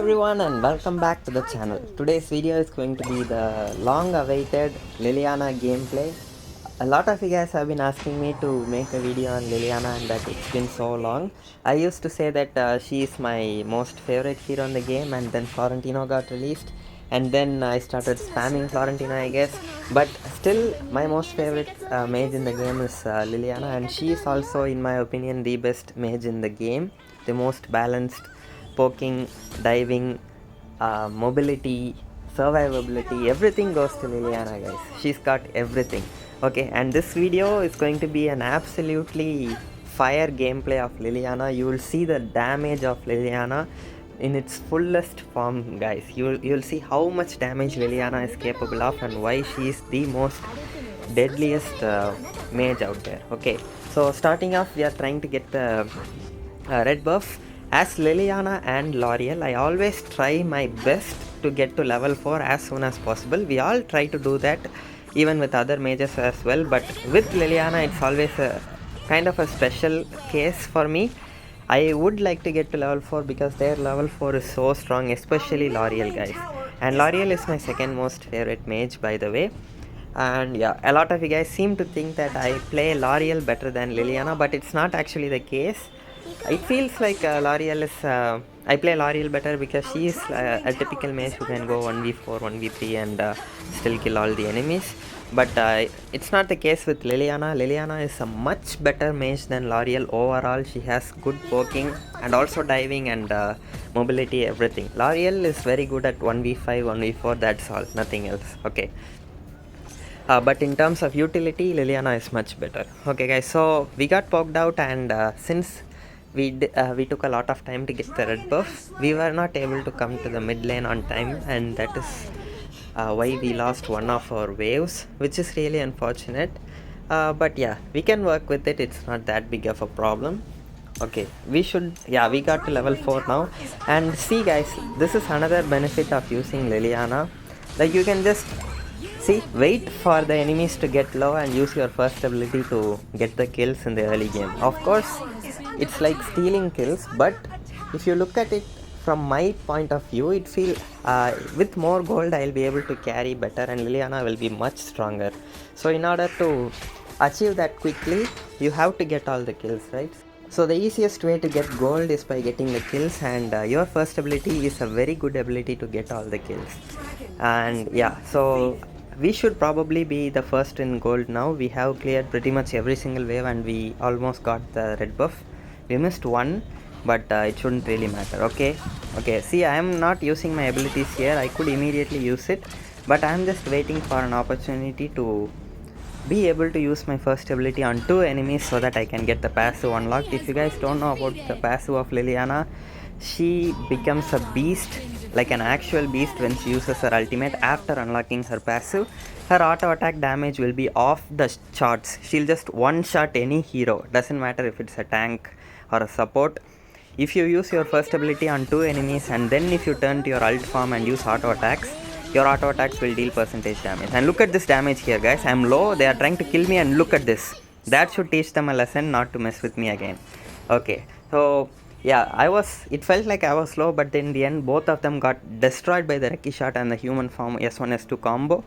everyone and welcome back to the channel. Today's video is going to be the long awaited Liliana gameplay. A lot of you guys have been asking me to make a video on Liliana and that it's been so long. I used to say that she is my most favorite hero in the game, and then Florentino got released and then I started spamming Florentino, I guess. But still my most favorite mage in the game is Liliana, and she is also in my opinion the best mage in the game. The most balanced poking, diving, mobility, survivability, everything goes to Liliana, guys. She's got everything. Okay, and this video is going to be an absolutely fire gameplay of Liliana. You will see the damage of Liliana in its fullest form, guys. You'll see how much damage Liliana is capable of and why she is the most deadliest mage out there. Okay, so starting off, we are trying to get the red buff. As Liliana and L'Oreal, I always try my best to get to level 4 as soon as possible. We all try to do that even with other mages as well, but with Liliana it's always a kind of a special case for me. I would like to get to level 4 because their level 4 is so strong, especially L'Oreal, guys. And L'Oreal is my second most favorite mage, by the way. And yeah, a lot of you guys seem to think that I play L'Oreal better than Liliana, but it's not actually the case. It feels like L'Oreal is I play L'Oreal better because she is a typical mage who can go 1v4, 1v3 and still kill all the enemies. But it's not the case with Liliana. Liliana is a much better mage than L'Oreal overall. She has good poking and also diving and mobility, everything. L'Oreal is very good at 1v5, 1v4, that's all, nothing else. Okay. But in terms of utility, Liliana is much better. Okay guys, so we got poked out, and since we took a lot of time to get the red buff, we were not able to come to the mid lane on time, and that is why we lost one of our waves, which is really unfortunate. But yeah, we can work with it. It's not that big of a problem. Okay, we got to level 4 now. And see guys, this is another benefit of using Liliana. Like, you can just wait for the enemies to get low and use your first ability to get the kills in the early game. Of course, it's like stealing kills, but if you look at it from my point of view, it feels with more gold I'll be able to carry better and Liliana will be much stronger. So in order to achieve that quickly, you have to get all the kills, right? So the easiest way to get gold is by getting the kills, and your first ability is a very good ability to get all the kills. And yeah, so we should probably be the first in gold now. We have cleared pretty much every single wave and we almost got the red buff. We missed one, but it shouldn't really matter. Okay, see, I am not using my abilities here. I could immediately use it, but I am just waiting for an opportunity to be able to use my first ability on 2 enemies so that I can get the passive unlocked. If you guys don't know about the passive of Liliana, she becomes a beast, like an actual beast, when she uses her ultimate. After unlocking her passive, her auto attack damage will be off the charts. She'll just one shot any hero, doesn't matter if it's a tank or a support. If you use your first ability on 2 enemies and then if you turn to your ult form and use auto attacks, your auto attacks will deal percentage damage. And look at this damage here, guys. I'm low, they are trying to kill me, and look at this. That should teach them a lesson not to mess with me again. Okay, so yeah, it felt like I was low, but in the end both of them got destroyed by the Reki shot and the human form S1 S2 combo,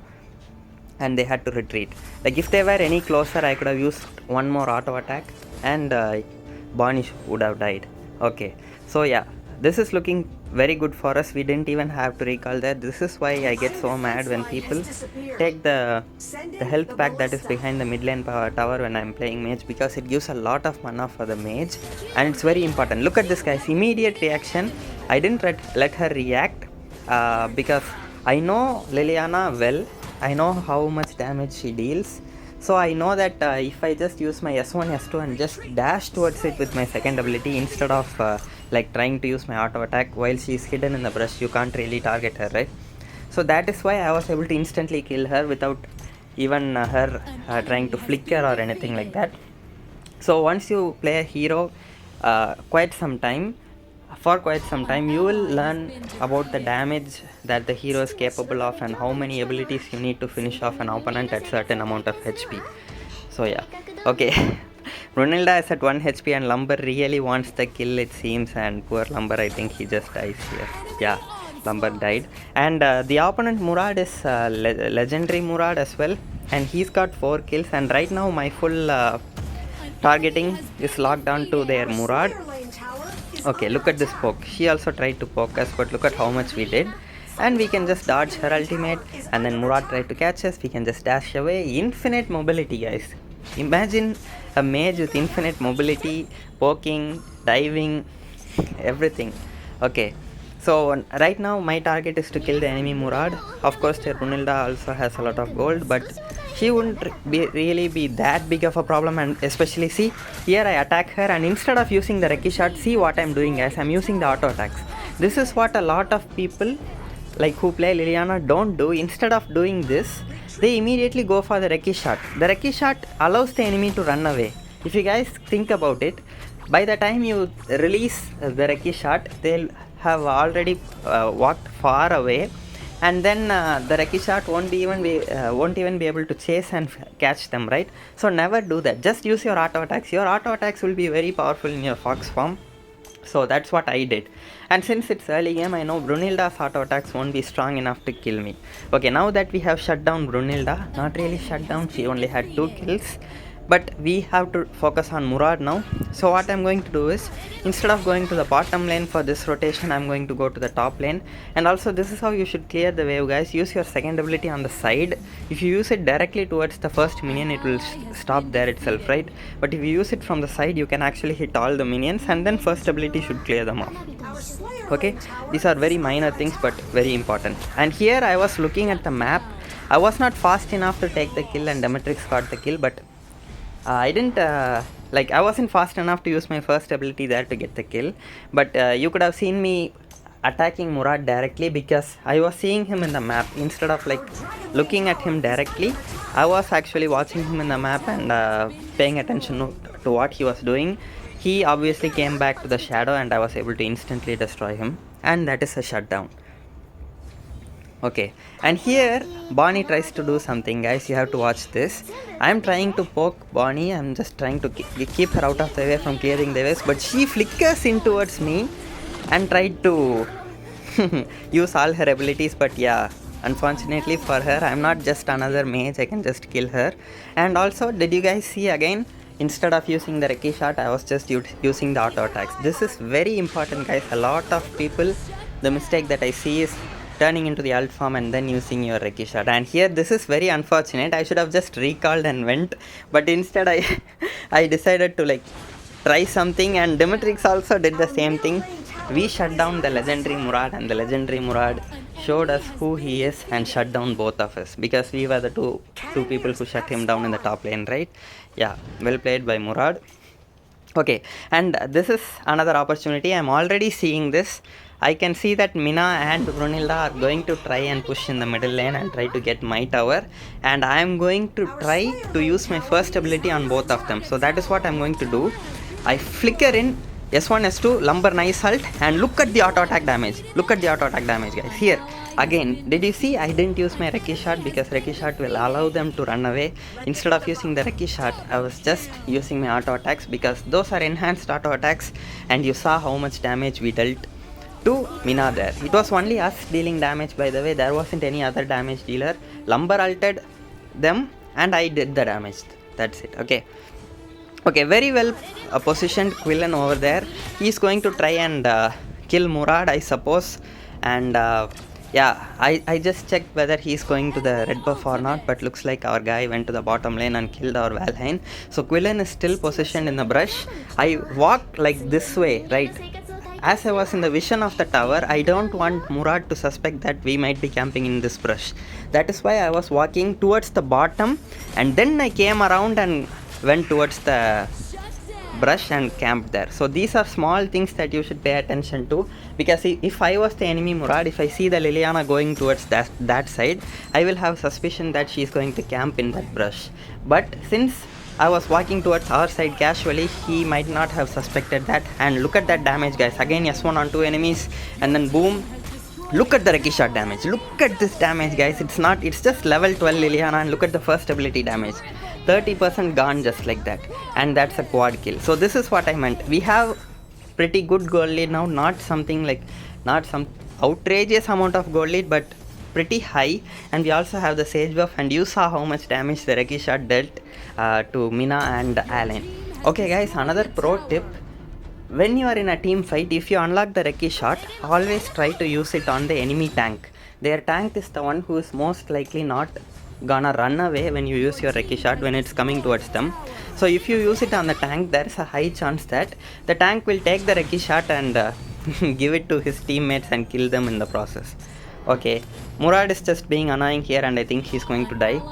and they had to retreat. Like, if they were any closer, I could have used one more auto attack and Bonish would have died. Okay, so yeah, this is looking very good for us. We didn't even have to recall that. This is why I get so mad when people take the health pack that is behind the mid lane tower when I'm playing mage, because it gives a lot of mana for the mage and it's very important. Look at this, guys, immediate reaction. I didn't let her react because I know Liliana well. I know how much damage she deals. So I know that if I just use my S1, S2 and just dash towards it with my second ability instead of like trying to use my auto attack while she is hidden in the brush, you can't really target her, right? So that is why I was able to instantly kill her without even her trying to flicker or anything like that. So once you play a hero for quite some time, you will learn about the damage that the hero is capable of and how many abilities you need to finish off an opponent at certain amount of HP. So yeah, okay. Brunilda is at 1 HP and Lumber really wants the kill, it seems, and poor Lumber, I think he just dies here. Yeah, Lumber died. And the opponent Murad is legendary Murad as well, and he's got 4 kills, and right now my full targeting is locked on to their Murad. Okay, look at this poke. She also tried to poke us, but look at how much we did. And we can just dodge her ultimate, and then Murad tried to catch us. We can just dash away. Infinite mobility, guys. Imagine a mage with infinite mobility, poking, diving, everything. Okay, so right now my target is to kill the enemy Murad. Of course, their Brunilda also has a lot of gold, but she wouldn't really be that big of a problem. And especially, see, here I attack her, and instead of using the Reki shot, see what I'm doing, guys. I'm using the auto attacks. This is what a lot of people like who play Liliana don't do. Instead of doing this, they immediately go for the Reki shot. The Reki shot allows the enemy to run away. If you guys think about it, by the time you release the Reki shot, they'll have already walked far away, and then the Reki shot won't even be able to chase and catch them, right? So never do that. Just use your auto attacks. Your auto attacks will be very powerful in your Fox form. So that's what I did. And since it's early game, I know Brunilda's auto attacks won't be strong enough to kill me. Okay, now that we have shut down Brunilda, not really shut down, she only had 2 kills. But we have to focus on Murad now. So what I'm going to do is, instead of going to the bottom lane for this rotation, I'm going to go to the top lane. And also, this is how you should clear the wave, guys. Use your second ability on the side. If you use it directly towards the first minion, it will stop there itself, right? But if you use it from the side, you can actually hit all the minions, and then first ability should clear them off. Okay, these are very minor things but very important. And here I was looking at the map. I was not fast enough to take the kill, and Demetrix got the kill, but I didn't I wasn't fast enough to use my first ability there to get the kill. But you could have seen me attacking Murad directly, because I was seeing him in the map. Instead of looking at him directly, I was actually watching him in the map and paying attention to what he was doing. He obviously came back to the shadow, and I was able to instantly destroy him, and that is a shutdown. Okay, and here Bonnie tries to do something, guys. You have to watch this. I'm trying to poke Bonnie. I'm just trying to keep her out of the way from clearing the waves, but she flickers in towards me and tried to use all her abilities. But yeah, unfortunately for her, I'm not just another mage. I can just kill her. And also, did you guys see again? Instead of using the Reki shot, I was just using the auto attacks. This is very important, guys. A lot of people, the mistake that I see is turning into the ult form and then using your Reki shot. And here, this is very unfortunate. I should have just recalled and went, but instead I decided to try something, and Demetrix also did the same thing. We shut down the legendary Murad, and the legendary Murad showed us who he is and shut down both of us, because we were the two people who shut him down in the top lane, right? Yeah, well played by Murad. Okay, and this is another opportunity. I'm already seeing this. I can see that Mina and Brunilda are going to try and push in the middle lane and try to get my tower, and I am going to try to use my first ability on both of them. So that is what I'm going to do. I flicker in S1, S2, Lumber, nice ult, and look at the auto attack damage. Look at the auto attack damage, guys. Here, again, did you see I didn't use my Reki shot, because Reki shot will allow them to run away. Instead of using the Reki shot, I was just using my auto attacks, because those are enhanced auto attacks, and you saw how much damage we dealt to Mina there. It was only us dealing damage, by the way. There wasn't any other damage dealer. Lumber ulted them, and I did the damage. That's it. Okay, very well positioned Quillen over there. He's going to try and kill Murad, I suppose. And yeah, I just checked whether he's going to the red buff or not, but looks like our guy went to the bottom lane and killed our Valheim. So Quillen is still positioned in the brush. I walked this way, right? As I was in the vision of the tower, I don't want Murad to suspect that we might be camping in this brush. That is why I was walking towards the bottom, and then I came around and went towards the brush and camped there. So these are small things that you should pay attention to, because if I was the enemy Murad, if I see the Liliana going towards that side, I will have suspicion that she is going to camp in that brush. But since I was walking towards our side casually, he might not have suspected that. And look at that damage, guys. Again, S1 on 2 enemies, and then boom, Look at the Reki shot damage. Look at this damage, guys. It's just level 12 Liliana, and look at the first ability damage. 30% gone just like that. And that's a quad kill. So this is what I meant. We have pretty good gold lead now. Not some outrageous amount of gold lead, but pretty high. And we also have the Sage buff. And you saw how much damage the Reki shot dealt to Mina and Alan. Okay, guys, another pro tip. When you are in a team fight, if you unlock the Reki shot, always try to use it on the enemy tank. Their tank is the one who is most likely not gonna run away when you use your Reki shot when it's coming towards them. So if you use it on the tank, there is a high chance that the tank will take the Reki shot and give it to his teammates and kill them in the process. Okay, Murad is just being annoying here, and I think he's going to die.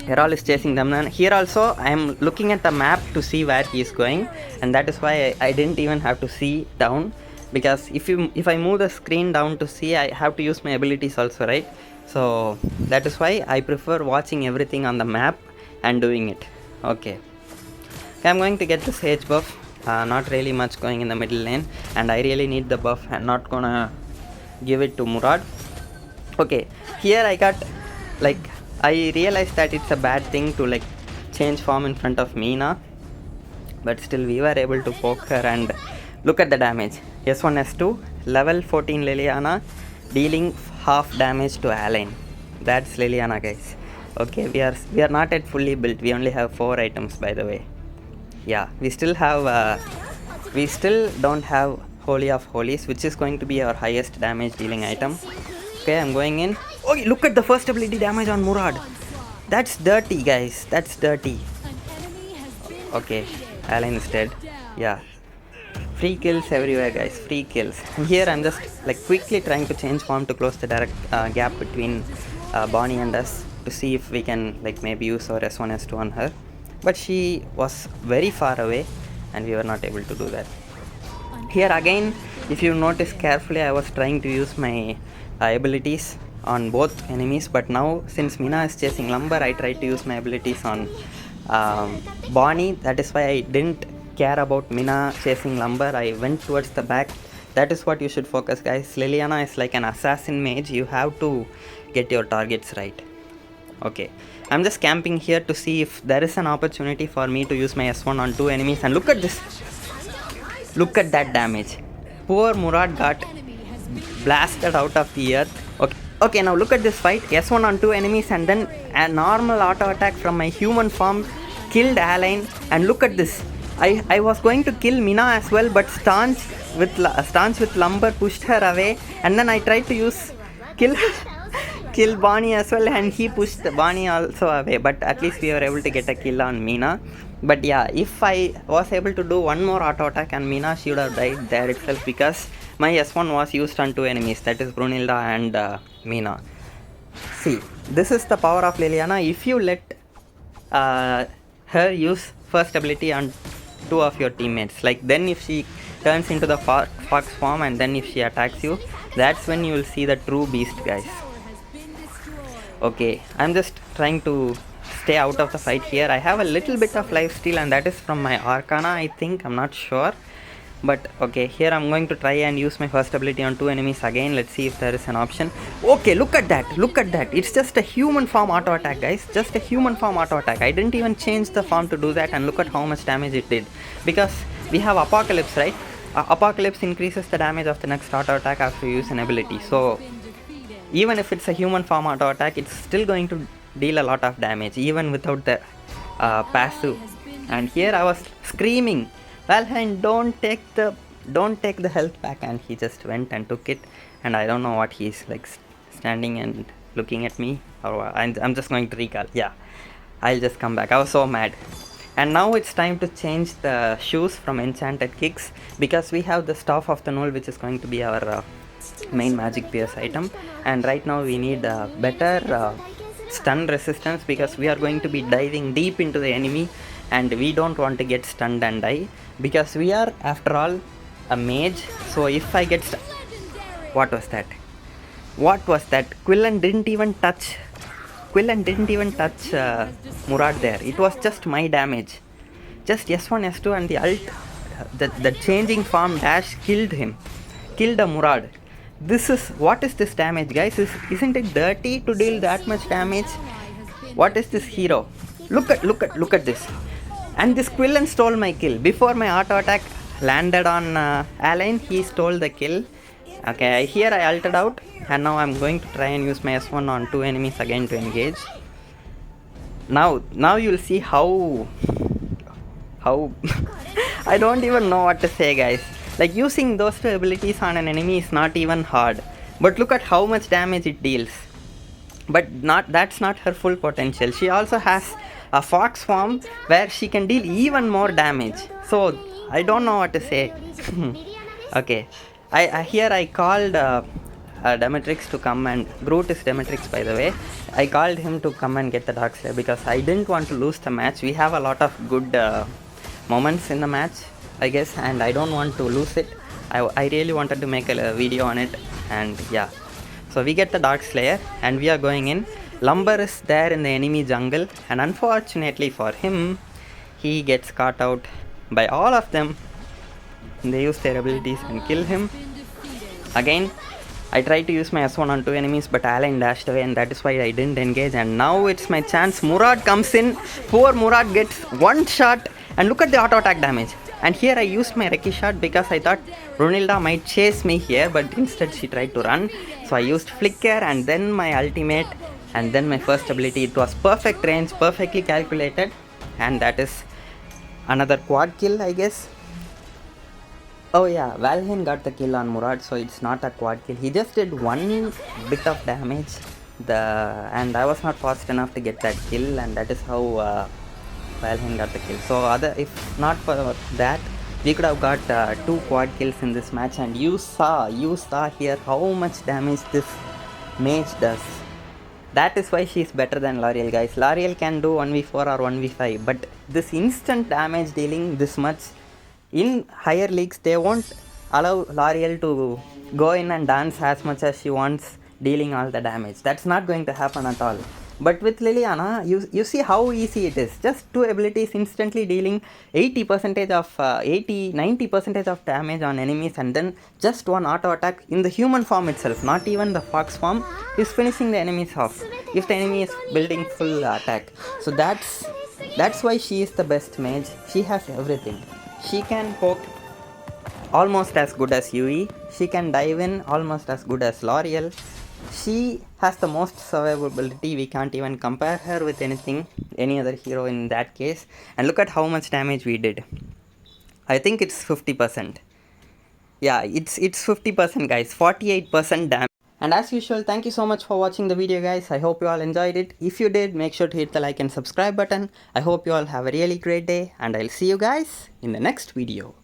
Herald is chasing them, and here also I am looking at the map to see where he is going, and that is why I didn't even have to see down, because if I move the screen down to see, I have to use my abilities also, right? So that is why I prefer watching everything on the map and doing it. Okay, I'm going to get the Sage buff. Not really much going in the middle lane, and I really need the buff. I'm not gonna give it to Murad. Okay, here I realized that it's a bad thing to change form in front of Mina, but still we were able to poke her, and look at the damage. S1 S2 level 14 Liliana dealing half damage to Alain. That's Liliana, guys. Okay, we are not yet fully built. We only have 4 items, by the way. Yeah, we still don't have Holy of Holies, which is going to be our highest damage dealing item. Okay, I'm going in. Oh, look at the first ability damage on Murad. That's dirty, guys. That's dirty. Okay, Alan is dead. Yeah. Free kills everywhere, guys. Free kills. And here I'm just quickly trying to change form to close the direct gap between Bonnie and us, to see if we can maybe use our S1 S2 on her. But she was very far away, and we were not able to do that. Here again, if you notice carefully, I was trying to use my abilities on both enemies, but now since Mina is chasing Lumber, I tried to use my abilities on Bonnie. That is why I didn't care about Mina chasing Lumber. I went towards the back. That is what you should focus, guys. Liliana is like an assassin mage. You have to get your targets right. Okay, I'm just camping here to see if there is an opportunity for me to use my S1 on 2 enemies, and look at this. Look at that damage. Poor Murad got blasted out of the earth. Okay, now look at this fight. S1 on 2 enemies, and then a normal auto attack from my human form killed Alain. And look at this. I was going to kill Mina as well, but Stance with Lumber pushed her away, and then I tried to kill Bonnie as well, and he pushed Bonnie also away, but at least we were able to get a kill on Mina. But yeah, if I was able to do one more auto attack and Mina, she would have died there itself, because my S1 was used on 2 enemies, that is Brunilda and Mina. See, this is the power of Liliana. If you let her use first ability on 2 of your teammates, then if she turns into the fox form, and then if she attacks you, that's when you will see the true beast, guys. Okay, I'm just trying to stay out of the fight here. I have a little bit of lifesteal, and that is from my Arcana, I think. I'm not sure. But okay, here I'm going to try and use my first ability on 2 enemies again. Let's see if there is an option. Okay, look at that. Look at that. It's just a human form auto attack, guys. Just a human form auto attack. I didn't even change the form to do that, and look at how much damage it did. Because we have Apocalypse, right? Apocalypse increases the damage of the next auto attack after you use an ability. So even if it's a human form auto attack, it's still going to deal a lot of damage even without the passive. And here I was screaming, Valheim, don't take the health back, and he just went and took it. And I don't know what he's standing and looking at me, or I'm just going to recall. Yeah, I'll just come back. I was so mad. And now it's time to change the shoes from enchanted kicks, because we have the Staff of the Null, which is going to be our main magic pierce item. And right now we need better stun resistance, because we are going to be diving deep into the enemy, and we don't want to get stunned and die, because we are after all a mage. So if I get what was that? Quillen didn't even touch Murad there. It was just my damage. Just S1, S2 and the ult, the changing form dash killed him. Killed a Murad. This is, what is this damage, guys? Isn't it dirty to deal that much damage? What is this hero? Look at this. And this Quillen stole my kill. Before my auto attack landed on Alain, he stole the kill. Okay, here I ulted out, and now I'm going to try and use my S1 on 2 enemies again to engage. Now you'll see how I don't even know what to say, guys. Like, using those two abilities on an enemy is not even hard, but look at how much damage it deals. But that's not her full potential. She also has a fox form where she can deal even more damage, so I don't know what to say. Okay, I called Demetrix to come, and Brute is Demetrix, by the way. I called him to come and get the Dark Slayer because I didn't want to lose the match. We have a lot of good moments in the match, I guess, and I don't want to lose it. I really wanted to make a video on it, and yeah. So we get the Dark Slayer and we are going in. Lumber is there in the enemy jungle, and unfortunately for him, he gets caught out by all of them. They use their abilities and kill him. Again, I tried to use my S1 on 2 enemies, but Alain dashed away, and that is why I didn't engage. And now it's my chance. Murad comes in. Poor Murad gets one shot, and look at the auto attack damage. And here I used my Reki shot because I thought Brunilda might chase me here, but instead she tried to run. So I used Flicker and then my ultimate and then my first ability. It was perfect range, perfectly calculated, and that is another quad kill, I guess. Oh yeah, Valheim got the kill on Murad, so it's not a quad kill. He just did one bit of damage, and I was not fast enough to get that kill, and that is how Valheim got the kill. So if not for that, we could have got 2 quad kills in this match, and you saw here how much damage this Mage does. That is why she is better than L'Oreal, guys. L'Oreal can do 1v4 or 1v5, but this instant damage dealing this much, in higher leagues they won't allow L'Oreal to go in and dance as much as she wants, dealing all the damage. That's not going to happen at all. But with Liliana, you see how easy it is. Just 2 abilities instantly dealing 90% of damage on enemies, and then just one auto attack in the human form itself, not even the fox form, is finishing the enemies off if the enemy is building full attack. So that's why she is the best mage. She has everything. She can poke almost as good as UE. She can dive in almost as good as L'Oreal. She has the most survivability. We can't even compare her with any other hero in that case. And look at how much damage we did. I think it's 50%. Yeah, it's 50%, guys. 48% damage. And as usual, thank you so much for watching the video, guys. I hope you all enjoyed it. If you did, make sure to hit the like and subscribe button. I hope you all have a really great day, and I'll see you guys in the next video.